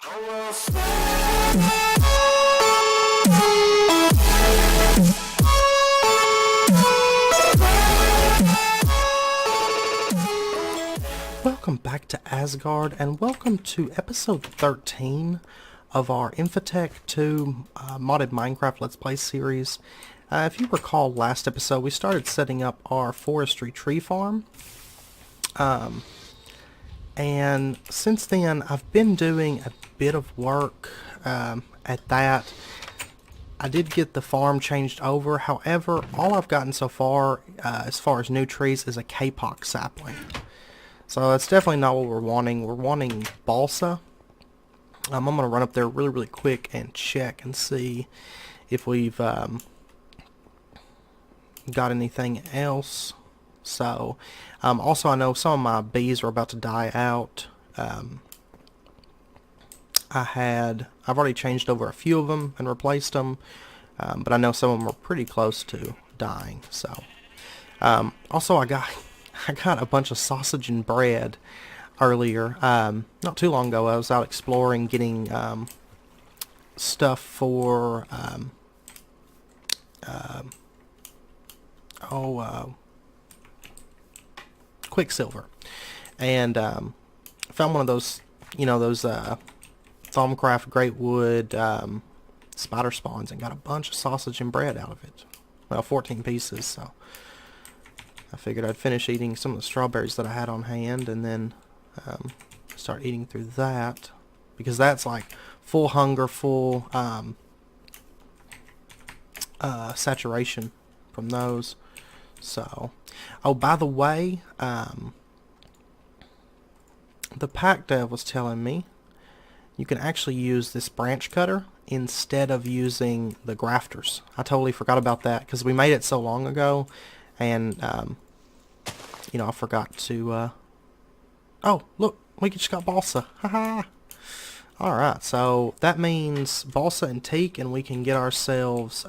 Welcome back to Asgard, and welcome to episode 13 of our Infitech 2 modded Minecraft Let's Play series. If you recall last episode, we started setting up our forestry tree farm. And since then, I've been doing a bit of work at that. I did get the farm changed over. However, all I've gotten so far as new trees is a kapok sapling. So that's definitely not what we're wanting. We're wanting balsa. I'm going to run up there really quick and check and see if we've got anything else. So, also I know some of my bees are about to die out. I've already changed over a few of them and replaced them, but I know some of them are pretty close to dying. So, also I got a bunch of sausage and bread earlier. Not too long ago, I was out exploring, getting stuff for Quicksilver, and found one of those, those Thaumcraft great wood spider spawns, and got a bunch of sausage and bread out of it. Well, 14 pieces. So I figured I'd finish eating some of the strawberries that I had on hand, and then start eating through that, because that's like full hunger, full saturation from those. So, oh, by the way, the pack dev was telling me you can actually use this branch cutter instead of using the grafters. I totally forgot about that because we made it so long ago, and I forgot to oh, look, we just got balsa. Haha. Alright, so that means balsa and teak, and we can get ourselves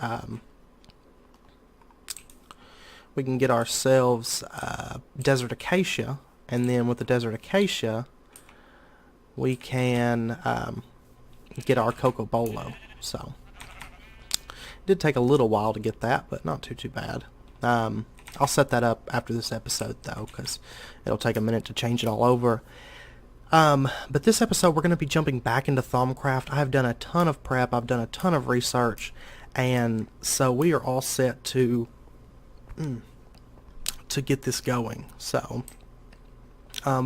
desert acacia, and then with the desert acacia we can get our cocoa bolo. So it did take a little while to get that, but not too bad. I'll set that up after this episode though, because it'll take a minute to change it all over. But this episode we're going to be jumping back into Thaumcraft. I've done a ton of prep, I've done a ton of research, and so we are all set to get this going. So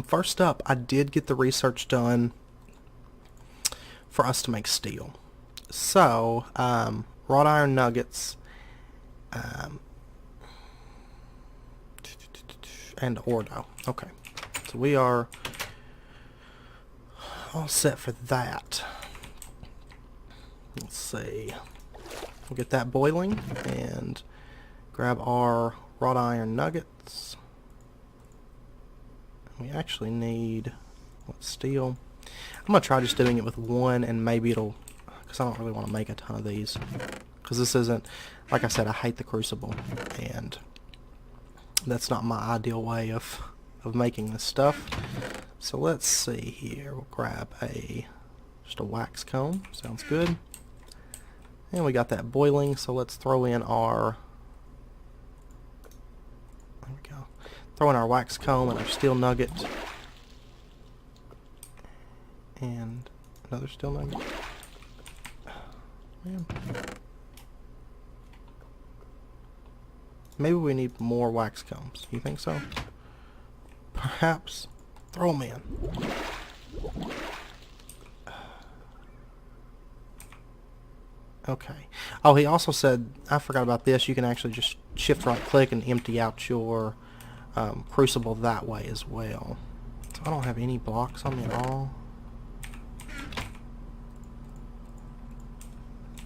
first up, I did get the research done for us to make steel. So wrought iron nuggets and ordo. Okay, so we are all set for that. Let's see, we'll get that boiling and grab our wrought iron nuggets. We actually need steel. I'm gonna try just doing it with one, and maybe it'll, because I don't really want to make a ton of these, because this isn't, like I said, I hate the crucible, and that's not my ideal way of making this stuff. So let's see here. We'll grab just a wax comb. Sounds good. And we got that boiling, so let's throw in our, there we go. Throw in our wax comb and our steel nugget. And another steel nugget. Man. Maybe we need more wax combs. You think so? Perhaps. Throw them in. Okay. Oh, he also said, I forgot about this, you can actually just shift right click and empty out your crucible that way as well. So I don't have any blocks on me at all.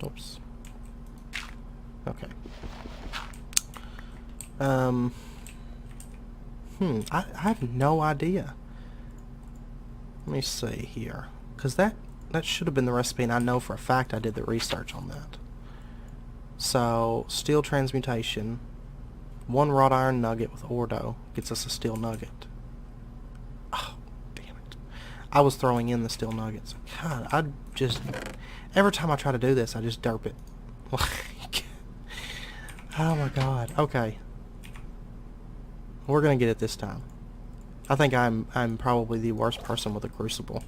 Oops. Okay. I have no idea. Let me see here, because that should have been the recipe, and I know for a fact I did the research on that. So steel transmutation, one wrought iron nugget with ordo gets us a steel nugget. Oh, damn it! I was throwing in the steel nuggets. God, I just... Every time I try to do this, I just derp it. Like... Oh my god. Okay. We're gonna get it this time. I think I'm probably the worst person with a crucible.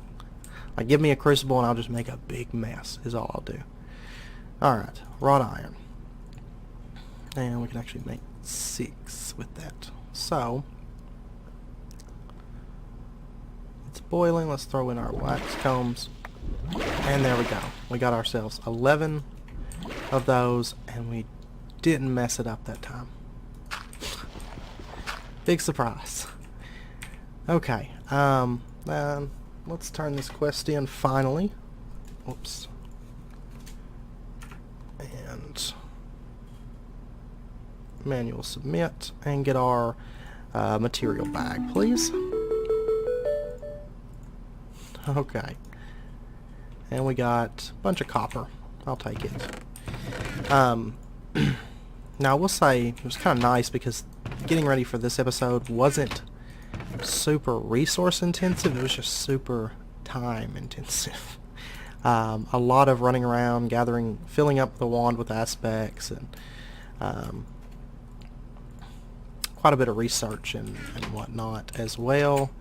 Like, give me a crucible and I'll just make a big mess, is all I'll do. Alright, wrought iron. And we can actually make 6 with that. So, it's boiling. Let's throw in our wax combs. And there we go. We got ourselves 11 of those, and we didn't mess it up that time. Big surprise. Okay, let's turn this quest in finally. Whoops. And manual submit, and get our material bag, please. Okay. And we got a bunch of copper. I'll take it. Now I will say it was kind of nice because getting ready for this episode wasn't super resource intensive. It was just super time intensive. A lot of running around, filling up the wand with aspects, and quite a bit of research and whatnot as well,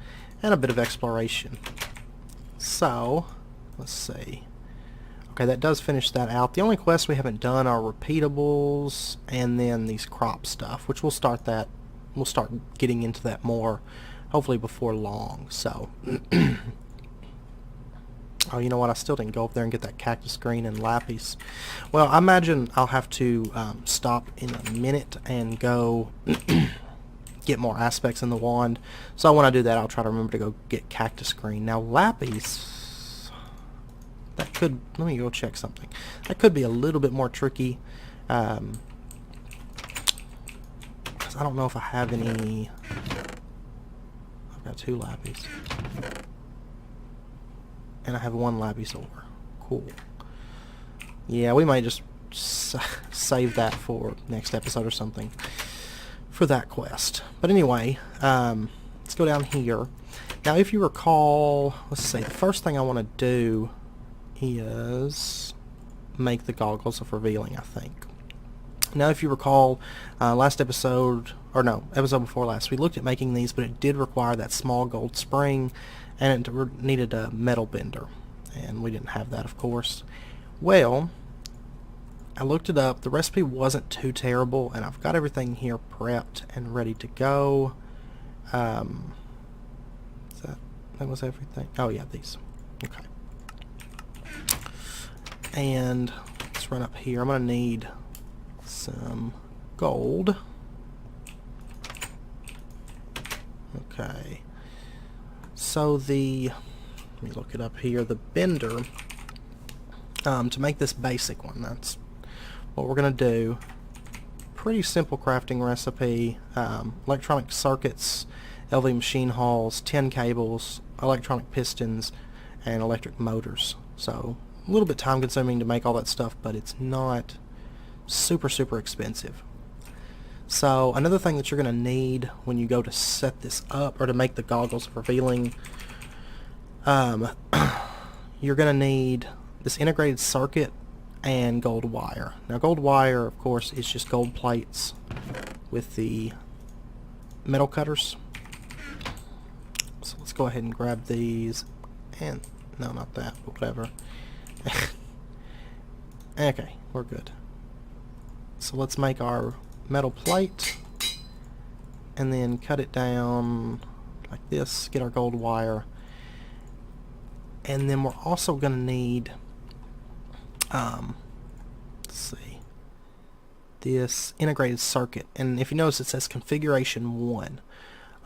and a bit of exploration. So, let's see. Okay, that does finish that out. The only quests we haven't done are repeatables and then these crop stuff, which we'll start getting into that more, hopefully before long. So, oh, you know what? I still didn't go up there and get that cactus green and lapis. Well, I imagine I'll have to stop in a minute and go get more aspects in the wand. So when I do that, I'll try to remember to go get cactus green. Now, lapis, that could... Let me go check something. That could be a little bit more tricky. Because I don't know if I have any... I've got 2 lapis. And I have 1 lapis ore. Cool. Yeah, we might just save that for next episode or something for that quest. But anyway, let's go down here. Now, if you recall, let's see, the first thing I want to do is make the goggles of revealing, I think. Now, if you recall, last episode, or no, episode before last, we looked at making these, but it did require that small gold spring, and it needed a metal bender, and we didn't have that, of course. Well, I looked it up. The recipe wasn't too terrible, and I've got everything here prepped and ready to go. That was everything? Oh, yeah, these. Okay. And let's run up here. I'm going to need some gold. Okay. So let me look it up here, the bender, to make this basic one, that's what we're going to do. Pretty simple crafting recipe. Electronic circuits, LV machine hulls, 10 cables, electronic pistons, and electric motors. So a little bit time consuming to make all that stuff, but it's not super expensive. So another thing that you're going to need when you go to set this up, or to make the goggles of revealing, you're going to need this integrated circuit and gold wire. Now, gold wire, of course, is just gold plates with the metal cutters. So let's go ahead and grab these, and no, not that, but whatever. Okay, we're good. So let's make our metal plate and then cut it down like this, get our gold wire, and then we're also going to need let's see, this integrated circuit. And if you notice, it says configuration 1.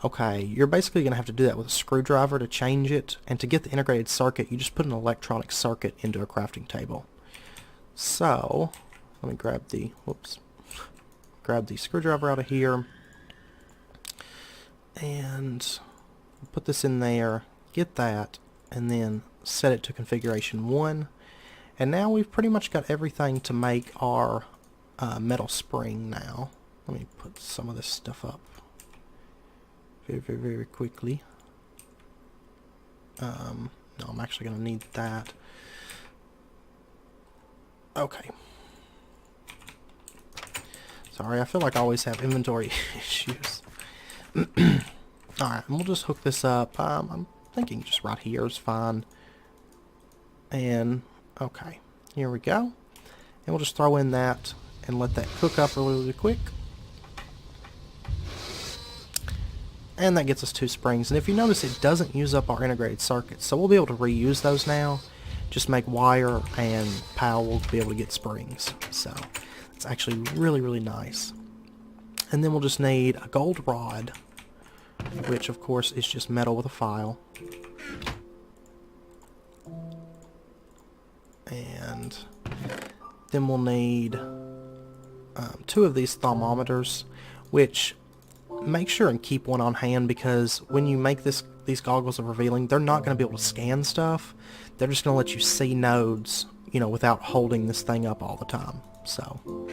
Okay, you're basically going to have to do that with a screwdriver to change it, and to get the integrated circuit you just put an electronic circuit into a crafting table. So let me grab the screwdriver out of here and put this in there, get that, and then set it to configuration 1. And now we've pretty much got everything to make our metal spring now. Let me put some of this stuff up very quickly. No, I'm actually going to need that. Okay. Sorry, I feel like I always have inventory issues. Alright, and we'll just hook this up. I'm thinking just right here is fine. And, okay, here we go. And we'll just throw in that and let that cook up really, really quick. And that gets us 2 springs. And if you notice, it doesn't use up our integrated circuits. So we'll be able to reuse those now. Just make wire and POW will be able to get springs. So it's actually really, really nice. And then we'll just need a gold rod, which of course is just metal with a file. And then we'll need 2 of these thermometers, which make sure and keep one on hand, because when you make these goggles of revealing, they're not going to be able to scan stuff. They're just going to let you see nodes, you know, without holding this thing up all the time. So,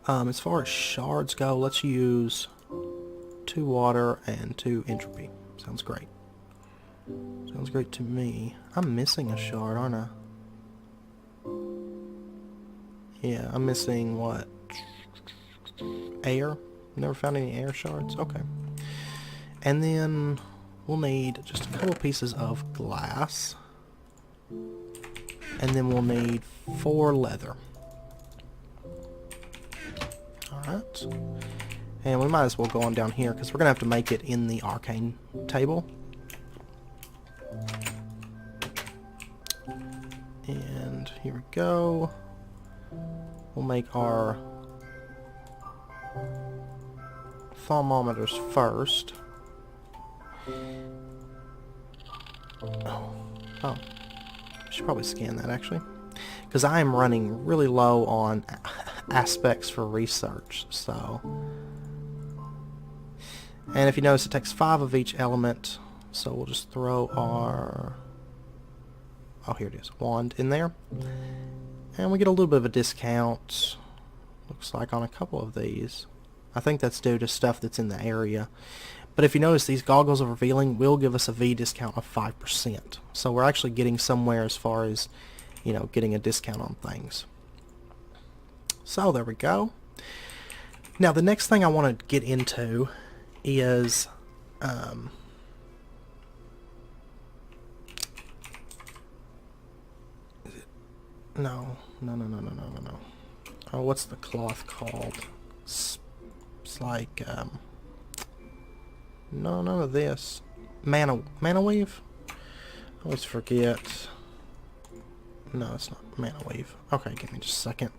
as far as shards go, let's use 2 water and 2 entropy. Sounds great. Sounds great to me. I'm missing a shard, aren't I? Yeah, I'm missing what? Air? Never found any air shards? Okay. And then we'll need just a couple pieces of glass. And then we'll need 4 leather. Alright. And we might as well go on down here, because we're going to have to make it in the arcane table. And here we go. We'll make our thermometers first. Oh, I should probably scan that actually, because I am running really low on aspects for research. So, and if you notice, it takes 5 of each element. So we'll just throw our, oh, here it is, wand in there, and we get a little bit of a discount. Looks like on a couple of these. I think that's due to stuff that's in the area. But if you notice, these goggles of revealing will give us a V discount of 5%. So we're actually getting somewhere as far as, you know, getting a discount on things. So there we go. Now the next thing I want to get into is no. Oh, what's the cloth called? It's like no, none of this. Mana weave? I always forget. No, it's not mana weave. Okay, give me just a second.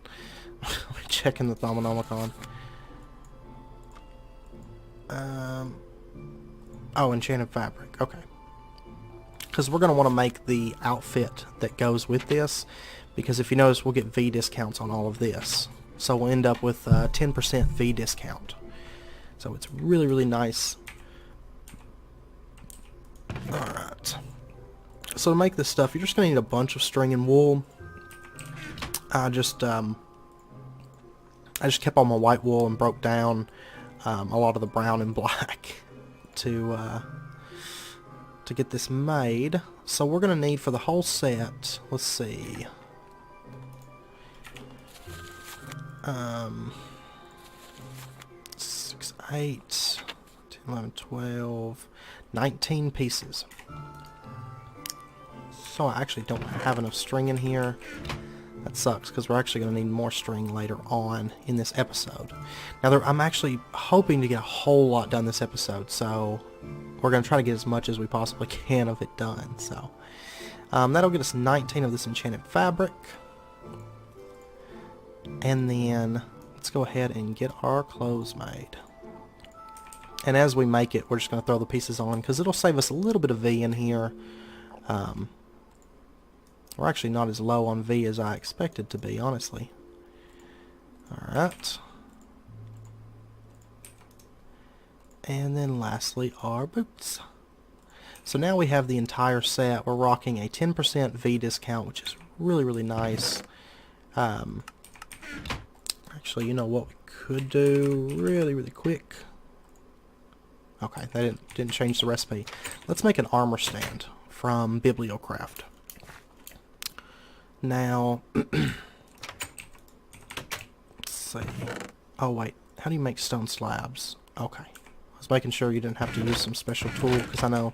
We're checking the Thaumanomicon. Oh, enchanted fabric. Okay. Because we're going to want to make the outfit that goes with this. Because if you notice, we'll get V discounts on all of this. So we'll end up with a 10% V discount. So it's really, really nice. Alright. So to make this stuff, you're just going to need a bunch of string and wool. I just kept all my white wool and broke down a lot of the brown and black to get this made. So we're going to need for the whole set, let's see, 6, 8, 10, 11, 12, 19 pieces. So I actually don't have enough string in here. That sucks, because we're actually going to need more string later on in this episode. Now, I'm actually hoping to get a whole lot done this episode, so we're going to try to get as much as we possibly can of it done. So that'll get us 19 of this enchanted fabric. And then let's go ahead and get our clothes made. And as we make it, we're just going to throw the pieces on, because it'll save us a little bit of V in here. We're actually not as low on V as I expected to be, honestly. Alright. And then lastly, our boots. So now we have the entire set. We're rocking a 10% V discount, which is really, really nice. Actually, you know what we could do really, really quick? Okay, that didn't change the recipe. Let's make an armor stand from Bibliocraft. Now, let's see. Oh wait, how do you make stone slabs? Okay, I was making sure you didn't have to use some special tool, because I know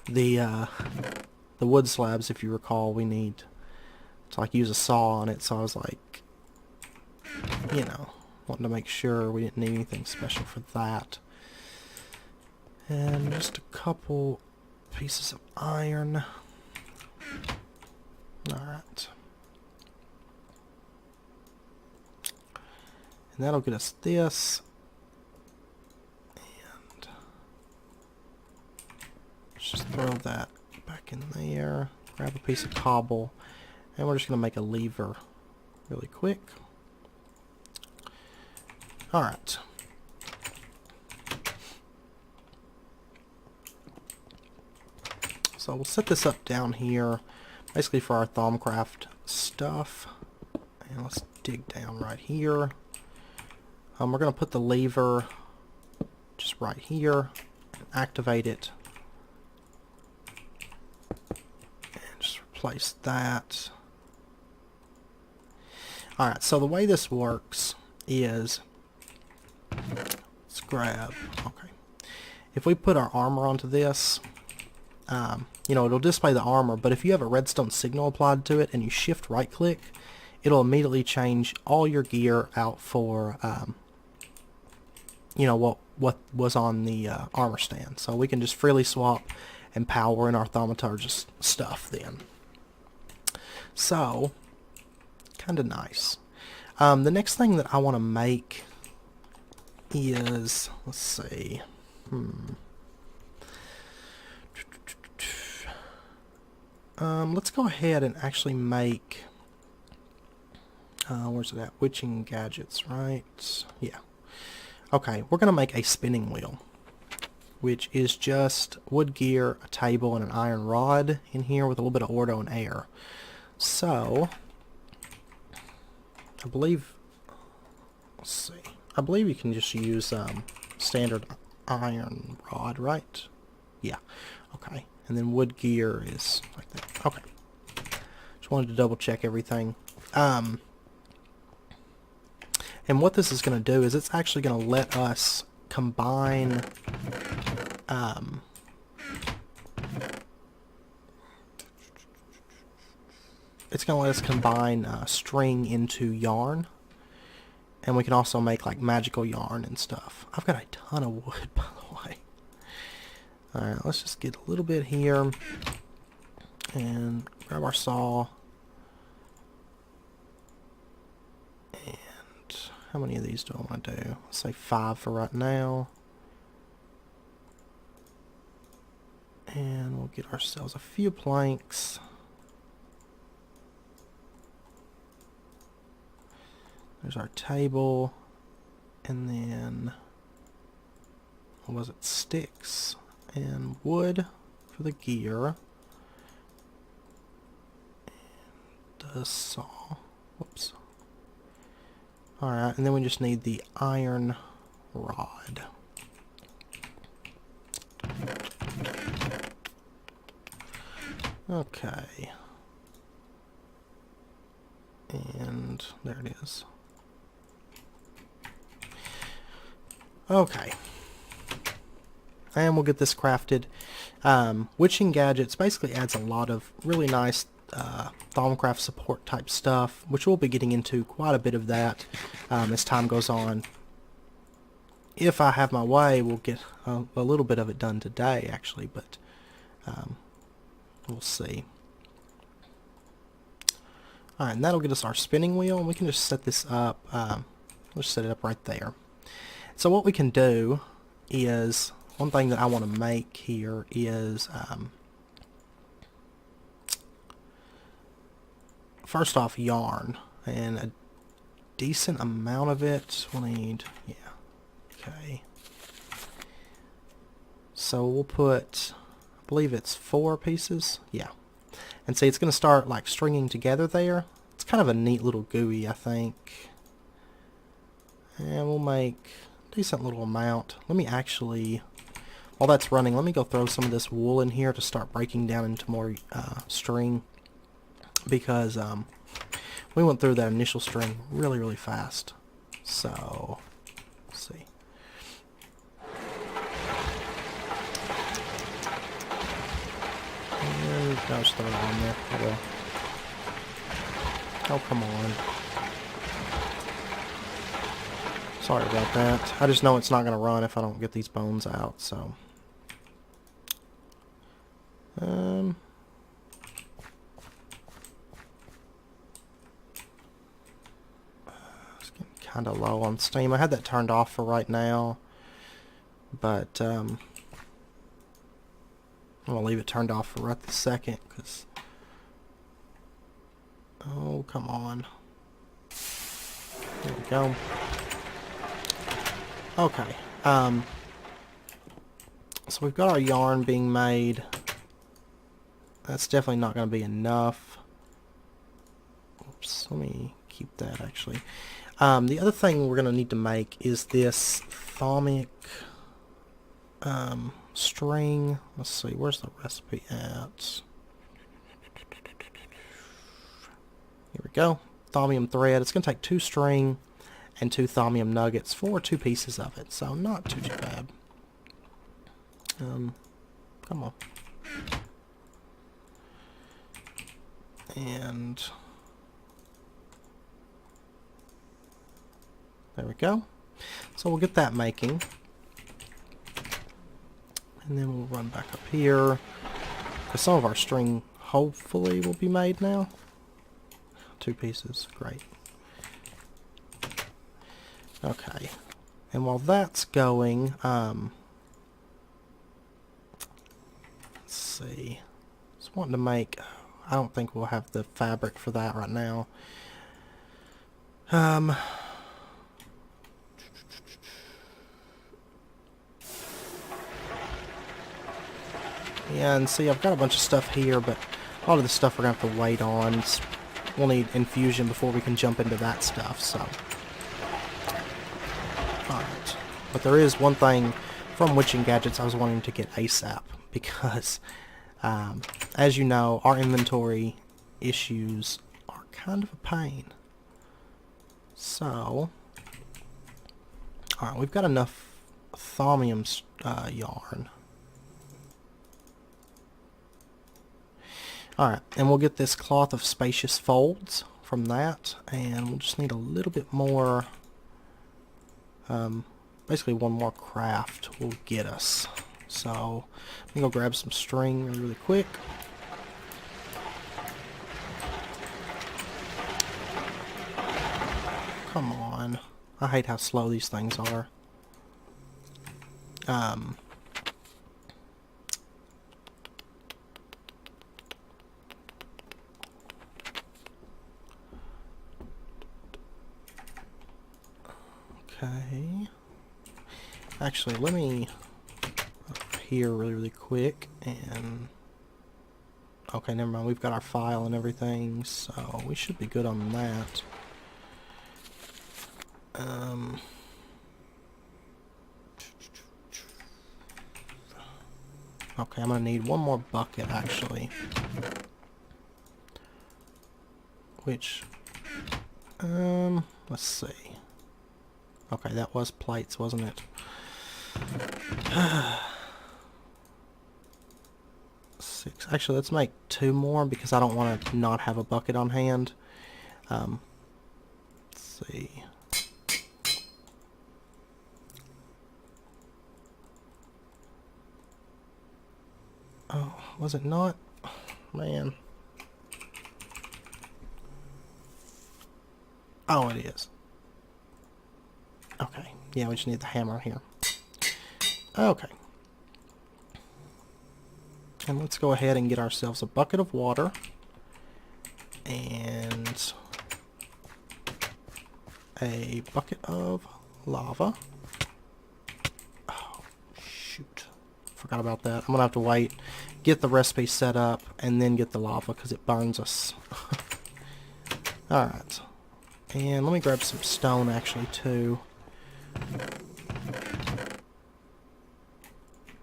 the wood slabs, if you recall, we need to like use a saw on it. So I was like, you know, wanting to make sure we didn't need anything special for that. And just a couple pieces of iron. Alright. And that'll get us this. And let's just throw that back in there. Grab a piece of cobble. And we're just going to make a lever really quick. Alright. So we'll set this up down here, basically for our Thaumcraft stuff. And let's dig down right here. We're going to put the lever just right here and activate it. And just replace that. Alright, so the way this works is, let's grab, okay. If we put our armor onto this, you know, it'll display the armor, but if you have a redstone signal applied to it and you shift right click, it'll immediately change all your gear out for, you know, what was on the armor stand. So we can just freely swap and power in our thaumaturgist stuff then. So, kind of nice. The next thing that I want to make is, let's see, let's go ahead and actually make, where's it at? Witching gadgets, right? Yeah. Okay, we're going to make a spinning wheel, which is just wood gear, a table, and an iron rod in here with a little bit of ordo and air. So, I believe, let's see, I believe you can just use standard iron rod, right? Yeah, okay. And then wood gear is like that. Okay. Just wanted to double check everything. And what this is going to do is it's actually going to let us combine it's going to let us combine string into yarn. And we can also make like magical yarn and stuff. I've got a ton of wood, by the way. Alright, let's just get a little bit here. And grab our saw. And how many of these do I want to do? Let's say 5 for right now. And we'll get ourselves a few planks. There's our table. And then, what was it? Sticks and wood for the gear. And the saw. Whoops. Alright, and then we just need the iron rod. Okay. And there it is. Okay. And we'll get this crafted. Witching Gadgets basically adds a lot of really nice Thaumcraft support type stuff, which we'll be getting into quite a bit of that as time goes on. If I have my way, we'll get a little bit of it done today, actually, but we'll see. Alright, and that'll get us our spinning wheel, and we can just set this up. Let's set it up right there. So what we can do is, one thing that I want to make here is, first off, yarn, and a decent amount of it. We'll need, yeah, okay. So we'll put, I believe it's 4 pieces, yeah. And see, it's going to start like stringing together there. It's kind of a neat little GUI, I think. And we'll make a decent little amount. Let me actually while that's running, let me go throw some of this wool in here to start breaking down into more string, because we went through that initial string really, really fast. So, let's see. And I'll just throw it on there. I will. Oh, come on. Sorry about that. I just know it's not going to run if I don't get these bones out, so. It's getting kind of low on steam. I had that turned off for right now, but I'm going to leave it turned off for right this second, because... Oh, come on. There we go. Okay. So we've got our yarn being made. That's definitely not going to be enough. Oops, let me keep that actually. The other thing we're going to need to make is this thaumic string. Let's see, where's the recipe at? Here we go. Thaumium thread. It's going to take 2 string and 2 thaumium nuggets for 2 pieces of it, so not too bad. Come on. And there we go. So we'll get that making. And then we'll run back up here, because some of our string hopefully will be made now. 2 pieces, great. Okay, and while that's going, let's see. Just wanting to make. I don't think we'll have the fabric for that right now. Yeah, and see, I've got a bunch of stuff here, but a lot of the stuff we're going to have to wait on. We'll need infusion before we can jump into that stuff, so. Alright. But there is one thing from Witching Gadgets I was wanting to get ASAP, because, as you know, our inventory issues are kind of a pain. So, alright, we've got enough thaumium yarn. Alright, and we'll get this cloth of spacious folds from that, and we'll just need a little bit more, basically one more craft will get us. So, I'm going to go grab some string really quick. Come on. I hate how slow these things are. Okay. Actually, let me up here really quick and okay, never mind. We've got our file and everything, so we should be good on that. Okay, I'm gonna need one more bucket actually. Which let's see. Okay, that was plates, wasn't it? 6. Actually, let's make 2 more because I don't want to not have a bucket on hand. Let's see. Oh, was it not? Man. Oh, it is. Okay, yeah, we just need the hammer here. Okay. And let's go ahead and get ourselves a bucket of water. And a bucket of lava. Oh, shoot. Forgot about that. I'm going to have to wait, get the recipe set up, and then get the lava because it burns us. Alright. And let me grab some stone actually too.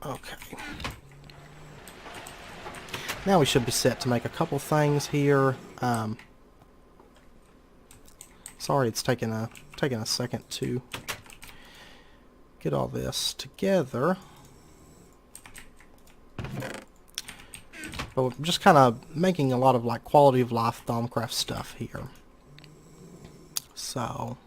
Okay. Now we should be set to make a couple things here. Sorry, it's taking a second to get all this together. But we're just kind of making a lot of like quality of life Thaumcraft stuff here. So,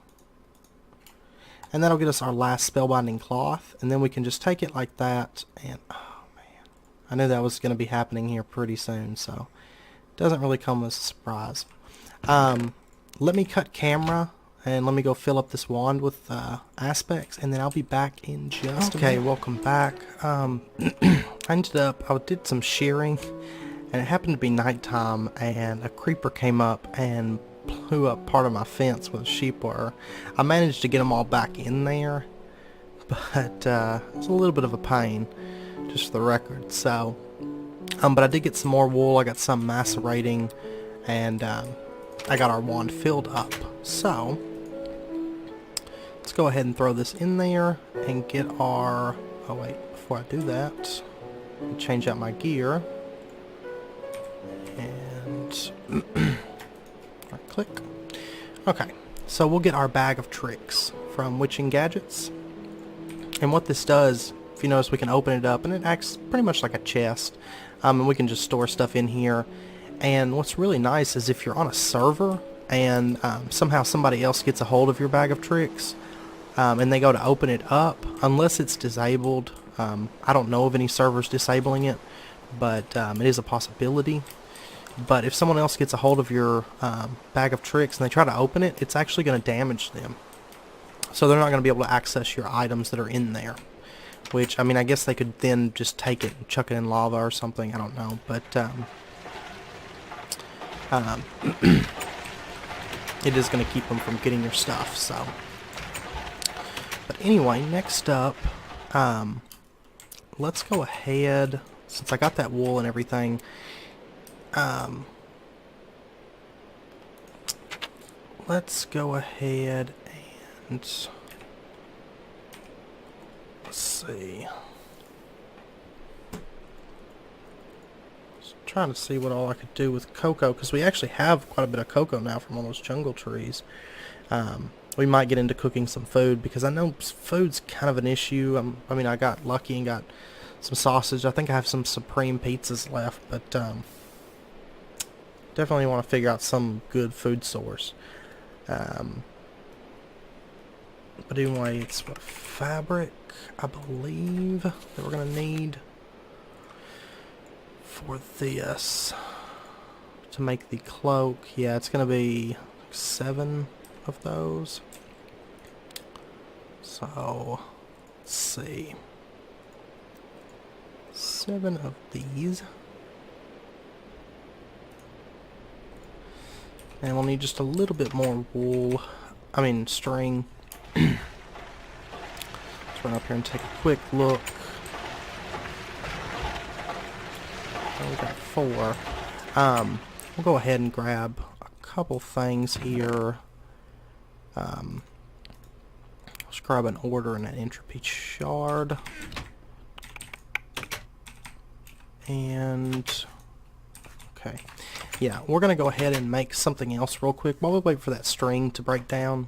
and that'll get us our last spellbinding cloth, and then we can just take it like that. And oh man, I knew that was going to be happening here pretty soon, so it doesn't really come as a surprise. Let me cut camera and let me go fill up this wand with aspects, and then I'll be back in just a minute. Welcome back. I did some shearing, and it happened to be nighttime, and a creeper came up and blew up part of my fence where the sheep were. I managed to get them all back in there, but it was a little bit of a pain, just for the record. So, but I did get some more wool. I got some macerating, and I got our wand filled up. So let's go ahead and throw this in there and get our... Oh wait, before I do that, let me change out my gear. And right click. Okay, so we'll get our bag of tricks from Witching Gadgets. And what this does, if you notice, we can open it up and it acts pretty much like a chest. And we can just store stuff in here. And what's really nice is if you're on a server and somehow somebody else gets a hold of your bag of tricks and they go to open it up, unless it's disabled, I don't know of any servers disabling it, but it is a possibility. But if someone else gets a hold of your bag of tricks and they try to open it, it's actually going to damage them. So they're not going to be able to access your items that are in there. Which, I mean, I guess they could then just take it and chuck it in lava or something, I don't know. But it is going to keep them from getting your stuff. So, but anyway, next up, let's go ahead, since I got that wool and everything. Let's go ahead and let's see. Trying to see what all I could do with cocoa, because we actually have quite a bit of cocoa now from all those jungle trees. We might get into cooking some food, because I know food's kind of an issue. I mean, I got lucky and got some sausage. I think I have some supreme pizzas left, but definitely want to figure out some good food source. But anyway, it's what, fabric, I believe, that we're going to need for this to make the cloak. Yeah, it's going to be 7 of those. So, let's see. 7 of these. And we'll need just a little bit more wool. I mean, string. Let's run up here and take a quick look. Oh, we got 4. We'll go ahead and grab a couple things here. Let's grab an order and an entropy shard. And okay. Yeah, we're going to go ahead and make something else real quick while we wait for that string to break down.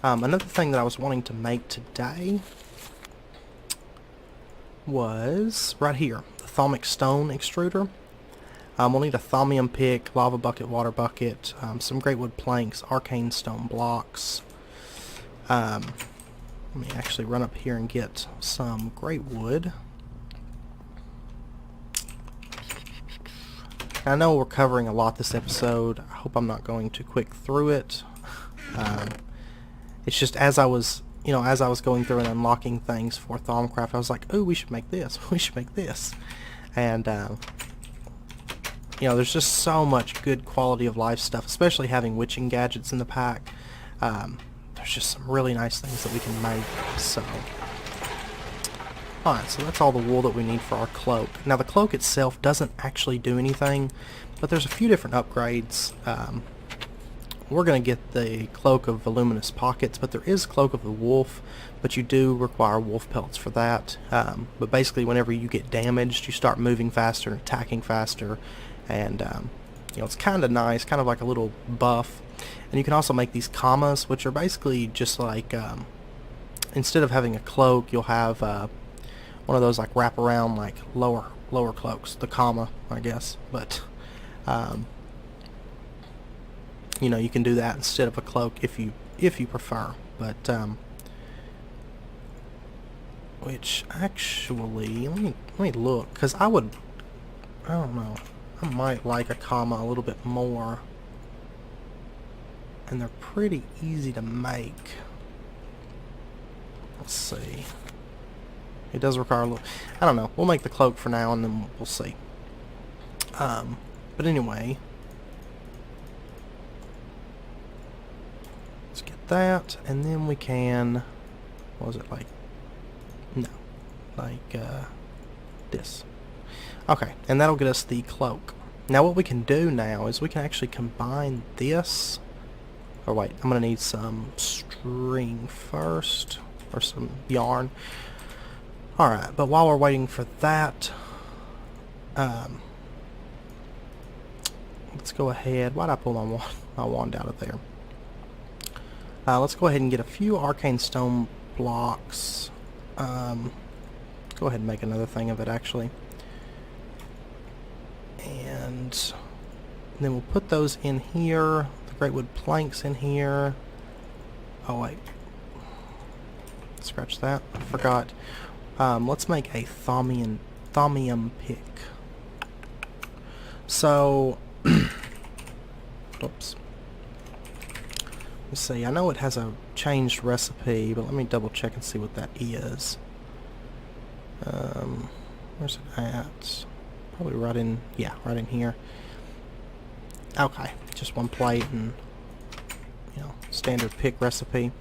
Another thing that I was wanting to make today was right here, the Thaumic stone extruder. We'll need a thaumium pick, lava bucket, water bucket, some great wood planks, arcane stone blocks. Let me actually run up here and get some great wood. I know we're covering a lot this episode. I hope I'm not going too quick through it. It's just as I was going through and unlocking things for Thaumcraft, I was like, oh, we should make this. We should make this. And, there's just so much good quality of life stuff, especially having Witching Gadgets in the pack. There's just some really nice things that we can make. So, alright, so that's all the wool that we need for our cloak. Now the cloak itself doesn't actually do anything, but there's a few different upgrades we're going to get the Cloak of Voluminous Pockets, but there is Cloak of the Wolf, but you do require wolf pelts for that. But basically, whenever you get damaged, you start moving faster and attacking faster, and you know, it's kind of nice, kind of like a little buff. And you can also make these commas, which are basically just like, instead of having a cloak, you'll have one of those like wrap around like lower cloaks, the comma, I guess. But you know, you can do that instead of a cloak if you prefer. But which actually, let me look, because I don't know, I might like a comma a little bit more, and they're pretty easy to make. Let's see. It does require a little, I don't know, we'll make the cloak for now and then we'll see. But anyway, let's get that, and then we can, what was it, like, no, like this. Okay, and that'll get us the cloak. Now what we can do now is we can actually combine this, or wait, I'm going to need some string first, or some yarn. Alright, but while we're waiting for that, let's go ahead, why'd I pull my wand out of there? Let's go ahead and get a few arcane stone blocks. Go ahead and make another thing of it, actually. And then we'll put those in here, the great wood planks in here. Oh wait, scratch that, I forgot. Let's make a thaumium pick. So, oops. Let's see, I know it has a changed recipe, but let me double check and see what that is. Where's it at? Probably right in, yeah, right in here. Okay, just one plate and, you know, standard pick recipe.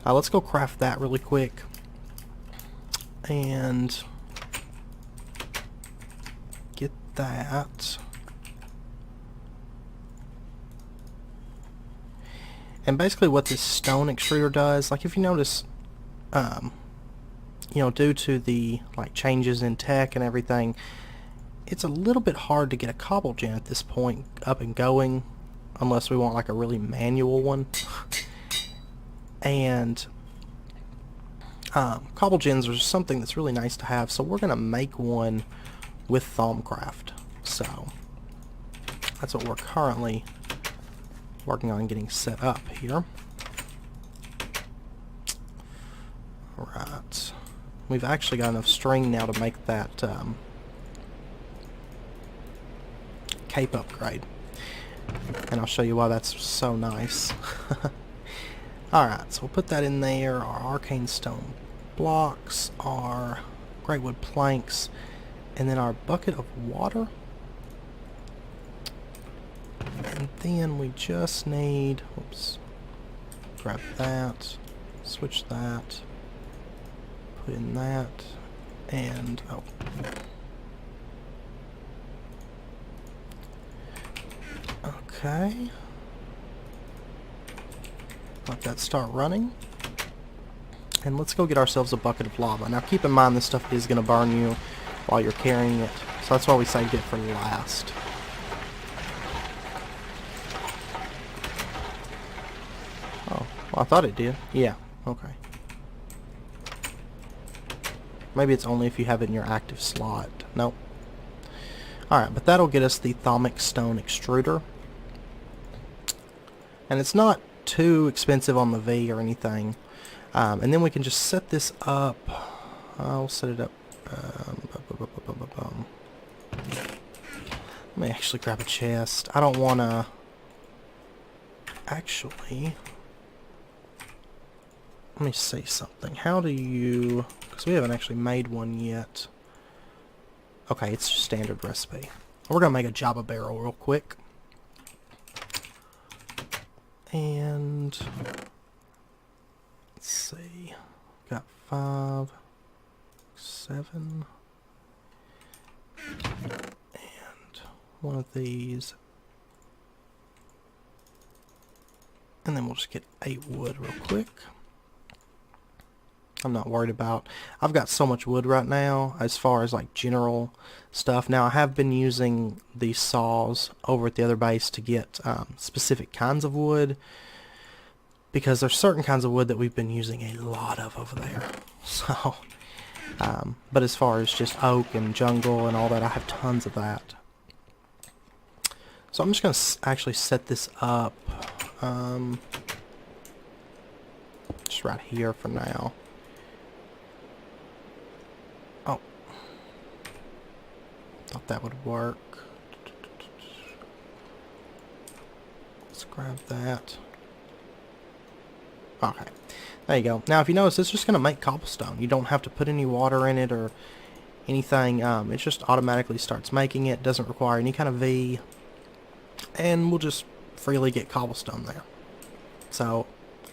Let's go craft that really quick. And get that. And basically what this stone extruder does, like if you notice, you know, due to the like changes in tech and everything, it's a little bit hard to get a cobble-gen at this point up and going, unless we want like a really manual one. And cobble-gens are something that's really nice to have, so we're going to make one with Thaumcraft. So that's what we're currently working on getting set up here. Alright. We've actually got enough string now to make that cape upgrade. And I'll show you why that's so nice. Alright, so we'll put that in there. Our arcane stone blocks, our great wood planks, and then our bucket of water. And then we just need, oops, grab that, switch that, put in that, and, oh. Okay. Let that start running. And let's go get ourselves a bucket of lava. Now keep in mind this stuff is going to burn you while you're carrying it, so that's why we saved it for last. Oh, well, I thought it did. Yeah, okay. Maybe it's only if you have it in your active slot. Nope. Alright, but that'll get us the Thaumic Stone Extruder. And it's not too expensive on the V or anything. And then we can just set this up. I'll set it up. Let me actually grab a chest. I don't want to... Actually... Let me see something. How do you... Because we haven't actually made one yet. Okay, it's standard recipe. We're going to make a Java barrel real quick. And... Let's see. Got 5, 7... And one of these. And then we'll just get 8 wood real quick. I'm not worried about. I've got so much wood right now as far as like general stuff. Now I have been using these saws over at the other base to get specific kinds of wood, because there's certain kinds of wood that we've been using a lot of over there. So, but as far as just oak and jungle and all that, I have tons of that. So I'm just going to actually set this up just right here for now. Oh, thought that would work. Let's grab that. Okay, there you go. Now if you notice, it's just going to make cobblestone. You don't have to put any water in it or anything. It just automatically starts making it. Doesn't require any kind of V. And we'll just freely get cobblestone there. So,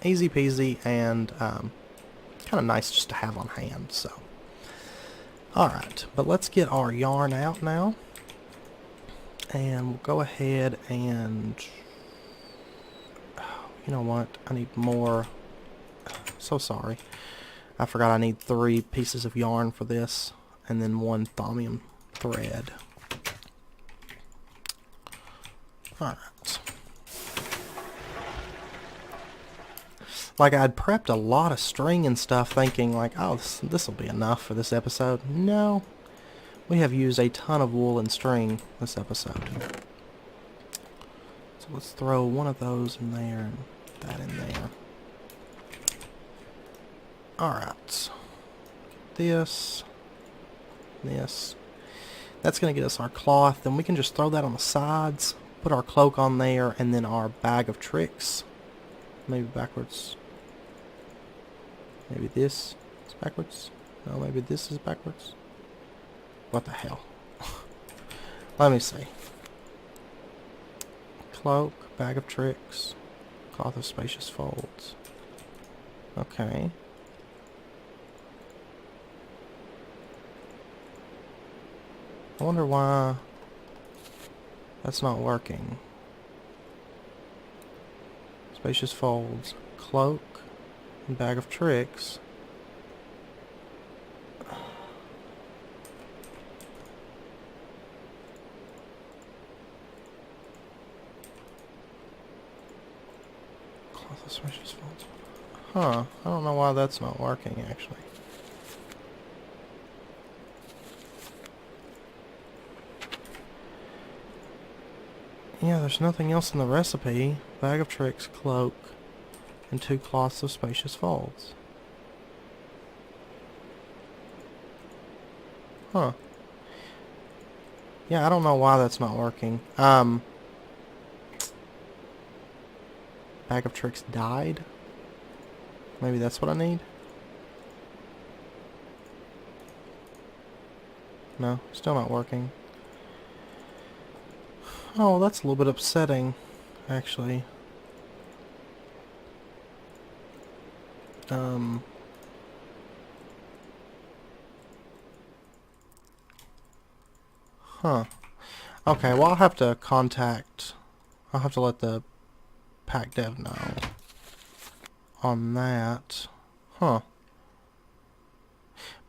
easy peasy and kind of nice just to have on hand. So, alright, but let's get our yarn out now. And we'll go ahead and... you know what? I need more. So sorry. I forgot I need 3 pieces of yarn for this. And then 1 thaumium thread. Alright. Like, I'd prepped a lot of string and stuff thinking like, oh, this will be enough for this episode. No. We have used a ton of wool and string this episode. So let's throw one of those in there and that in there. Alright. This. That's going to get us our cloth. Then we can just throw that on the sides. Put our cloak on there, and then our bag of tricks. Maybe backwards. Maybe this is backwards. No, maybe this is backwards. What the hell? Let me see. Cloak, bag of tricks, cloth of spacious folds. Okay. I wonder why that's not working. Spacious folds, cloak, and bag of tricks. Cloth of spacious folds. Huh, I don't know why that's not working actually. Yeah, there's nothing else in the recipe. Bag of tricks, cloak, and 2 cloths of spacious folds. Huh. Yeah, I don't know why that's not working. Bag of tricks died? Maybe that's what I need? No, still not working. Oh, that's a little bit upsetting, actually. Huh. Okay, well I'll have to let the pack dev know on that. Huh.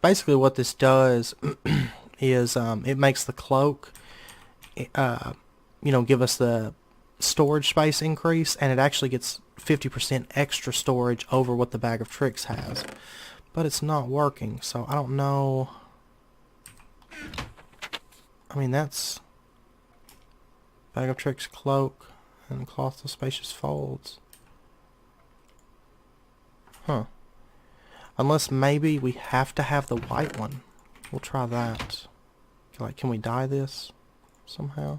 Basically what this does is it makes the cloak you know, give us the storage space increase, and it actually gets 50% extra storage over what the bag of tricks has. But it's not working, so I don't know. I mean, that's bag of tricks, cloak, and cloth of spacious folds. Huh. Unless maybe we have to have the white one. We'll try that. Like, can we dye this somehow?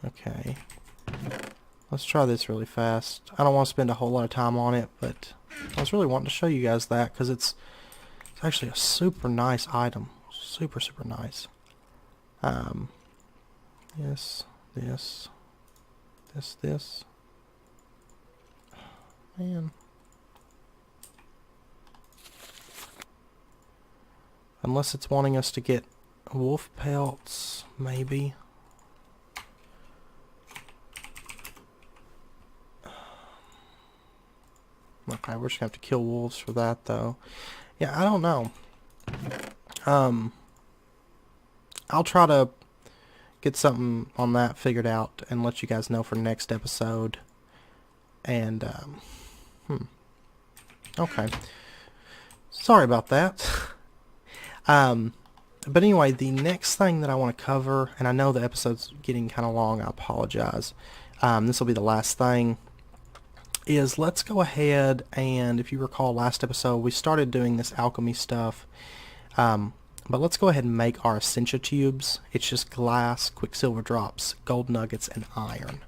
Okay. Let's try this really fast. I don't want to spend a whole lot of time on it, but I was really wanting to show you guys that because it's actually a super nice item. Super, super nice. Yes, this. Man. Unless it's wanting us to get wolf pelts, maybe. Okay, we're just gonna have to kill wolves for that, though. Yeah, I don't know. I'll try to get something on that figured out and let you guys know for next episode. And, okay. Sorry about that. But anyway, the next thing that I want to cover, and I know the episode's getting kind of long, I apologize. This will be the last thing, is let's go ahead and, if you recall last episode, we started doing this alchemy stuff. But let's go ahead and make our Essentia tubes. It's just glass, quicksilver drops, gold nuggets, and iron.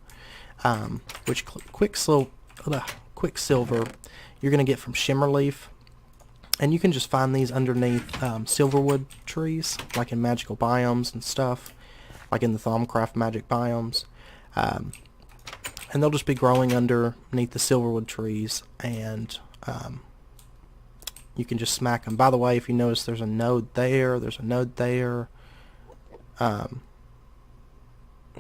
Which quicksilver you're going to get from Shimmerleaf. And you can just find these underneath silverwood trees, like in magical biomes and stuff, like in the Thaumcraft magic biomes. And they'll just be growing underneath the silverwood trees, and you can just smack them. By the way, if you notice, there's a node there, there's a node there. I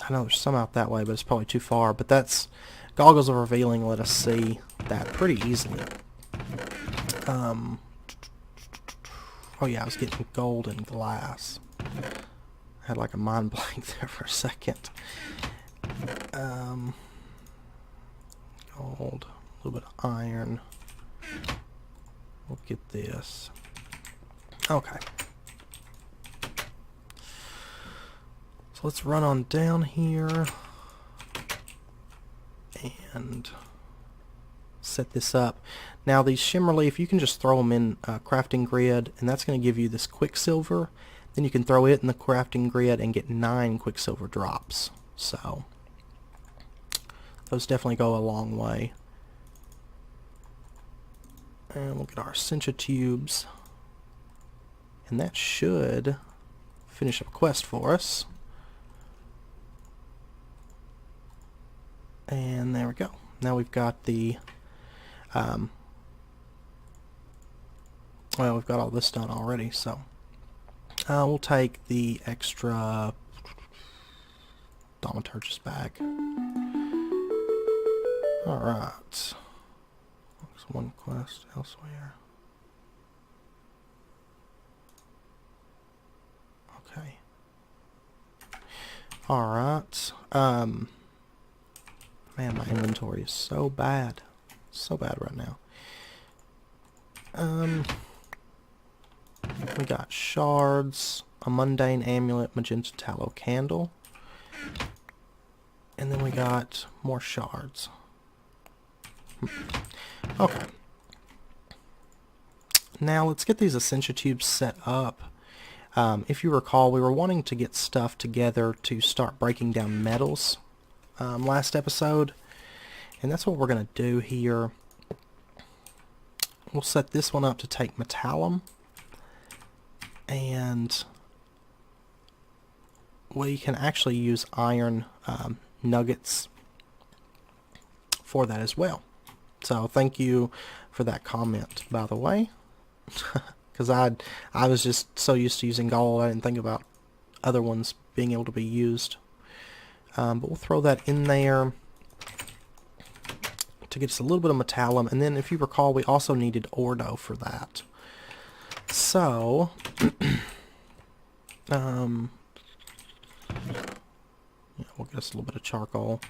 know there's some out that way, but it's probably too far. But that's Goggles of Revealing let us see that pretty easily. Oh yeah, I was getting gold and glass. I had like a mind blank there for a second. Gold, a little bit of iron. We'll get this. Okay. So let's run on down here and set this up. Now these Shimmerleaf, you can just throw them in a crafting grid, and that's going to give you this quicksilver. Then you can throw it in the crafting grid and get 9 quicksilver drops. So those definitely go a long way. And we'll get our Essentia tubes, and that should finish up a quest for us. And there we go. Now we've got the well, we've got all this done already, so we'll take the extra Thaumaturgus back. Alright. One quest elsewhere. Okay. Alright. Man, my inventory is so bad. So bad right now. We got shards, a mundane amulet, magenta tallow candle, and then we got more shards. Okay. Now let's get these Essentia tubes set up. If you recall, we were wanting to get stuff together to start breaking down metals last episode, and that's what we're going to do here. We'll set this one up to take metallum, and we can actually use iron nuggets for that as well. So thank you for that comment, by the way, because I was just so used to using gold, I didn't think about other ones being able to be used. But we'll throw that in there to get us a little bit of metallum, and then if you recall, we also needed ordo for that. So, yeah, we'll get us a little bit of charcoal.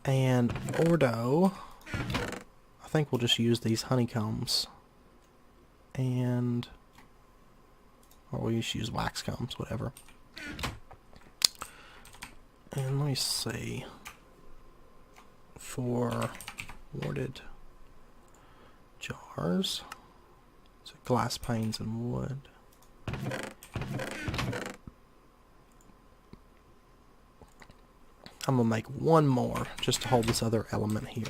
And ordo, I think we'll just use these honeycombs. And, or we'll just use wax combs, whatever. And let me see. For warded jars, so glass panes and wood. I'm gonna make one more just to hold this other element here.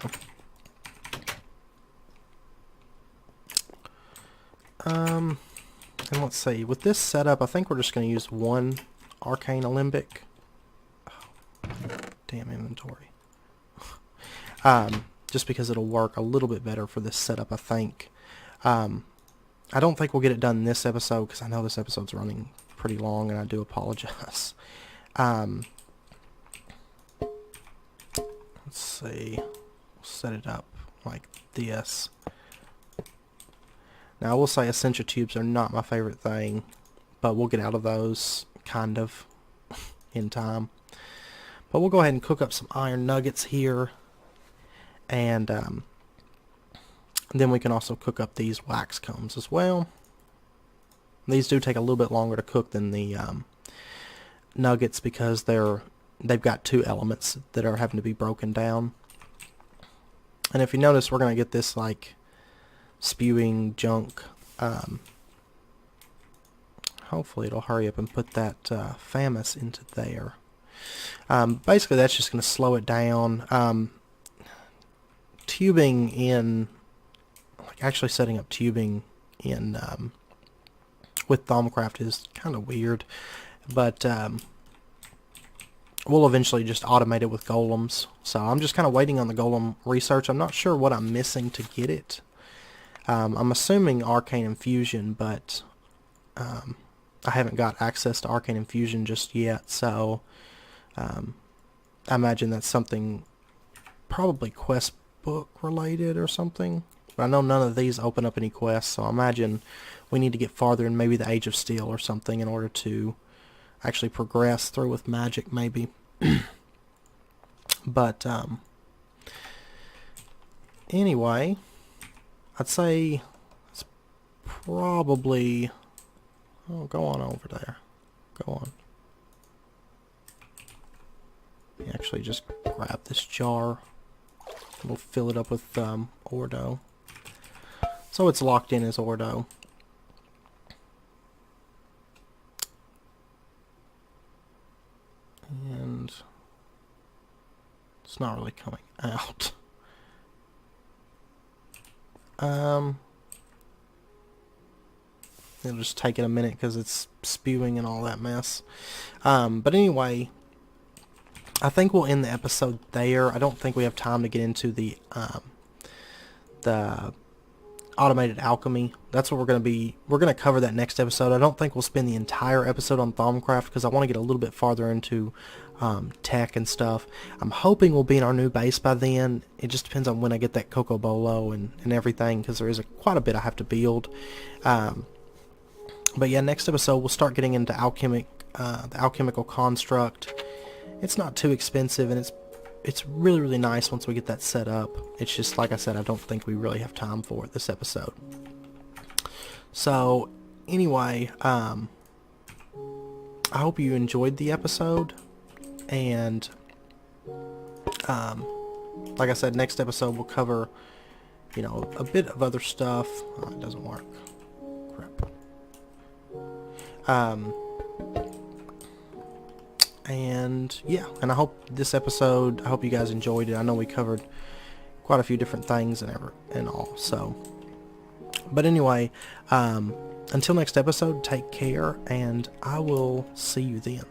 And let's see, with this setup, I think we're just gonna use one arcane alembic. Oh, damn inventory. Just because it'll work a little bit better for this setup, I think. I don't think we'll get it done this episode, because I know this episode's running pretty long, and I do apologize. Let's see. We'll set it up like this. Now I will say Essentia tubes are not my favorite thing, but we'll get out of those kind of in time. But we'll go ahead and cook up some iron nuggets here, and then we can also cook up these wax combs as well. These do take a little bit longer to cook than the nuggets because they've got two elements that are having to be broken down. And if you notice, we're going to get this like spewing junk. Hopefully it'll hurry up and put that Famus into there. Basically that's just going to slow it down. Tubing in, like actually setting up tubing in with Thaumcraft is kind of weird, but we'll eventually just automate it with golems. So I'm just kind of waiting on the golem research. I'm not sure what I'm missing to get it. I'm assuming Arcane Infusion, but I haven't got access to Arcane Infusion just yet, so I imagine that's something probably quest book related or something. But I know none of these open up any quests, so I imagine we need to get farther in maybe the Age of Steel or something in order to actually progress through with magic, maybe. But anyway, I'd say it's probably... Oh, go on over there. Go on. Actually, just grab this jar. We'll fill it up with Ordo. So it's locked in as Ordo. And it's not really coming out. It'll just take it a minute because it's spewing and all that mess. But anyway, I think we'll end the episode there. I don't think we have time to get into the automated alchemy. That's what we're going to cover that next episode. I don't think we'll spend the entire episode on Thaumcraft because I want to get a little bit farther into tech and stuff. I'm hoping we'll be in our new base by then. It just depends on when I get that Coco Bolo and everything, because there is quite a bit I have to build. But yeah, next episode we'll start getting into the alchemical construct. It's not too expensive, and it's really, really nice once we get that set up. It's just, like I said, I don't think we really have time for it this episode. So, anyway, I hope you enjoyed the episode, and, like I said, next episode we'll cover, you know, a bit of other stuff. Oh, it doesn't work. Crap. And yeah, and I hope this episode, I hope you guys enjoyed it. I know we covered quite a few different things and all, so. But anyway, until next episode, take care, and I will see you then.